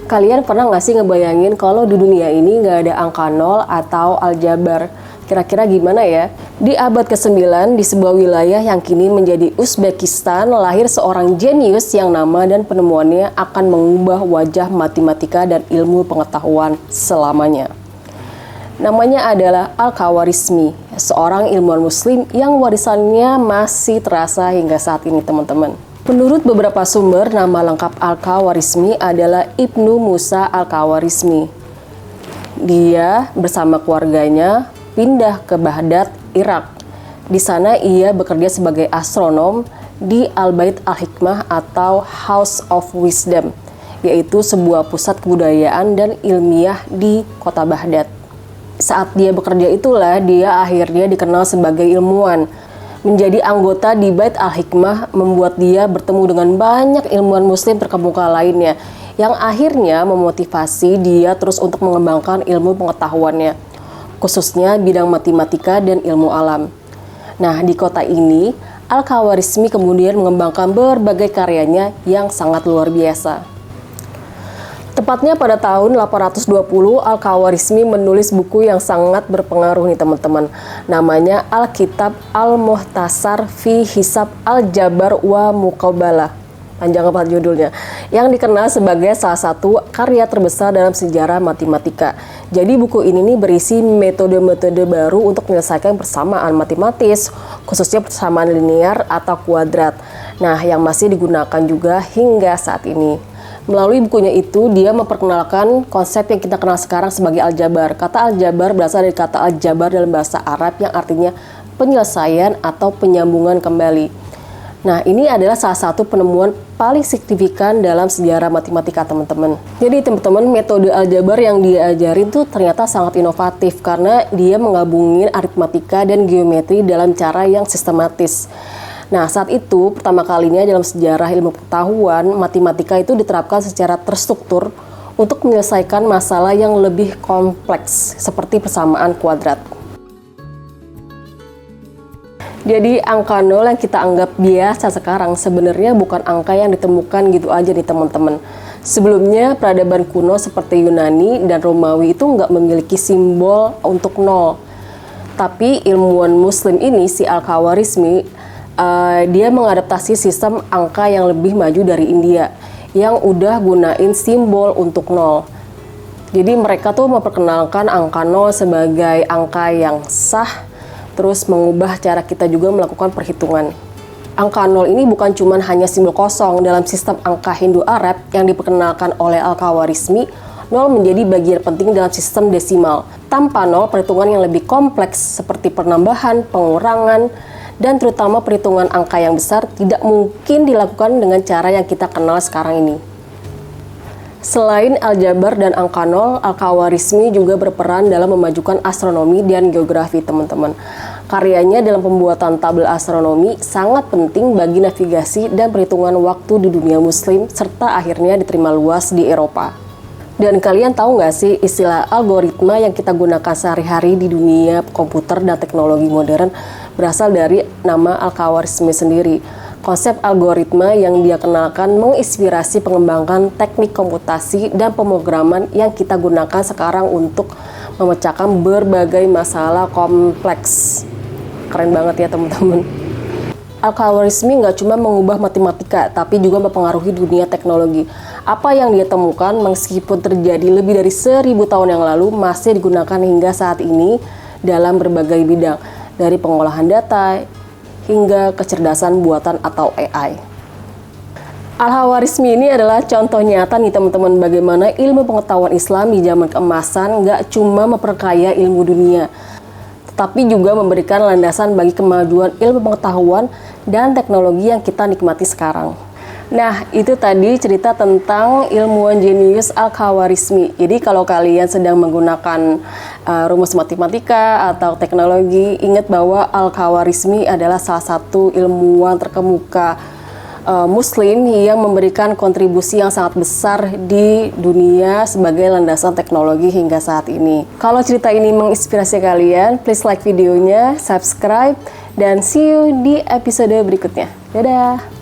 Kalian pernah nggak sih ngebayangin kalau di dunia ini nggak ada angka nol atau aljabar? Kira-kira gimana ya? Di abad ke-9, di sebuah wilayah yang kini menjadi Uzbekistan, lahir seorang jenius yang nama dan penemuannya akan mengubah wajah matematika dan ilmu pengetahuan selamanya. Namanya adalah Al-Khawarizmi, seorang ilmuwan muslim yang warisannya masih terasa hingga saat ini, teman-teman. Menurut beberapa sumber, nama lengkap Al-Khawarizmi adalah Ibnu Musa Al-Khawarizmi. Dia bersama keluarganya pindah ke Baghdad, Irak. Di sana ia bekerja sebagai astronom di Al-Bait Al-Hikmah atau House of Wisdom, yaitu sebuah pusat kebudayaan dan ilmiah di kota Baghdad. Saat dia bekerja itulah dia akhirnya dikenal sebagai ilmuwan. Menjadi anggota di Bait Al-Hikmah membuat dia bertemu dengan banyak ilmuwan muslim terkemuka lainnya yang akhirnya memotivasi dia terus untuk mengembangkan ilmu pengetahuannya, khususnya bidang matematika dan ilmu alam. Nah, di kota ini, Al-Khawarizmi kemudian mengembangkan berbagai karyanya yang sangat luar biasa. Tepatnya pada tahun 820, Al-Khawarizmi menulis buku yang sangat berpengaruh nih teman-teman. Namanya Al-Kitab Al-Muhtasar fi Hisab Al-Jabar wa Muqabalah. Panjang banget judulnya. Yang dikenal sebagai salah satu karya terbesar dalam sejarah matematika. Jadi buku ini nih berisi metode-metode baru untuk menyelesaikan persamaan matematis, khususnya persamaan linear atau kuadrat. Nah, yang masih digunakan juga hingga saat ini. Melalui bukunya itu, dia memperkenalkan konsep yang kita kenal sekarang sebagai aljabar. Kata aljabar berasal dari kata aljabar dalam bahasa Arab yang artinya penyelesaian atau penyambungan kembali. Nah, ini adalah salah satu penemuan paling signifikan dalam sejarah matematika, teman-teman. Jadi, teman-teman, metode aljabar yang dia ajarin tuh ternyata sangat inovatif karena dia menggabungin aritmatika dan geometri dalam cara yang sistematis. Nah, saat itu pertama kalinya dalam sejarah ilmu pengetahuan, matematika itu diterapkan secara terstruktur untuk menyelesaikan masalah yang lebih kompleks seperti persamaan kuadrat. Jadi angka 0 yang kita anggap biasa sekarang sebenarnya bukan angka yang ditemukan gitu aja nih teman-teman. Sebelumnya peradaban kuno seperti Yunani dan Romawi itu nggak memiliki simbol untuk 0. Tapi ilmuwan muslim ini, si Al-Khawarizmi, dia mengadaptasi sistem angka yang lebih maju dari India yang udah gunain simbol untuk 0. Jadi mereka tuh memperkenalkan angka 0 sebagai angka yang sah, terus mengubah cara kita juga melakukan perhitungan. Angka 0 ini bukan cuma hanya simbol kosong dalam sistem angka Hindu-Arab yang diperkenalkan oleh Al-Khawarizmi. 0 menjadi bagian penting dalam sistem desimal. Tanpa 0, perhitungan yang lebih kompleks seperti penambahan, pengurangan, dan terutama perhitungan angka yang besar tidak mungkin dilakukan dengan cara yang kita kenal sekarang ini. Selain aljabar dan angka 0, Al-Khawarizmi juga berperan dalam memajukan astronomi dan geografi, teman-teman. Karyanya dalam pembuatan tabel astronomi sangat penting bagi navigasi dan perhitungan waktu di dunia muslim, serta akhirnya diterima luas di Eropa. Dan kalian tahu nggak sih istilah algoritma yang kita gunakan sehari-hari di dunia komputer dan teknologi modern berasal dari nama Al-Khawarizmi sendiri. Konsep algoritma yang dia kenalkan menginspirasi pengembangan teknik komputasi dan pemrograman yang kita gunakan sekarang untuk memecahkan berbagai masalah kompleks. Keren banget ya teman-teman. Al-Khawarizmi nggak cuma mengubah matematika, tapi juga mempengaruhi dunia teknologi. Apa yang dia temukan meskipun terjadi lebih dari 1000 tahun yang lalu masih digunakan hingga saat ini dalam berbagai bidang, dari pengolahan data hingga kecerdasan buatan atau AI. Al-Khawarizmi ini adalah contoh nyata nih teman-teman bagaimana ilmu pengetahuan Islam di zaman keemasan nggak cuma memperkaya ilmu dunia, tapi juga memberikan landasan bagi kemajuan ilmu pengetahuan dan teknologi yang kita nikmati sekarang. Nah, itu tadi cerita tentang ilmuwan jenius Al-Khawarizmi. Jadi kalau kalian sedang menggunakan rumus matematika atau teknologi, ingat bahwa Al-Khawarizmi adalah salah satu ilmuwan terkemuka Muslim yang memberikan kontribusi yang sangat besar di dunia sebagai landasan teknologi hingga saat ini. Kalau cerita ini menginspirasi kalian, please like videonya, subscribe, dan see you di episode berikutnya. Dadah!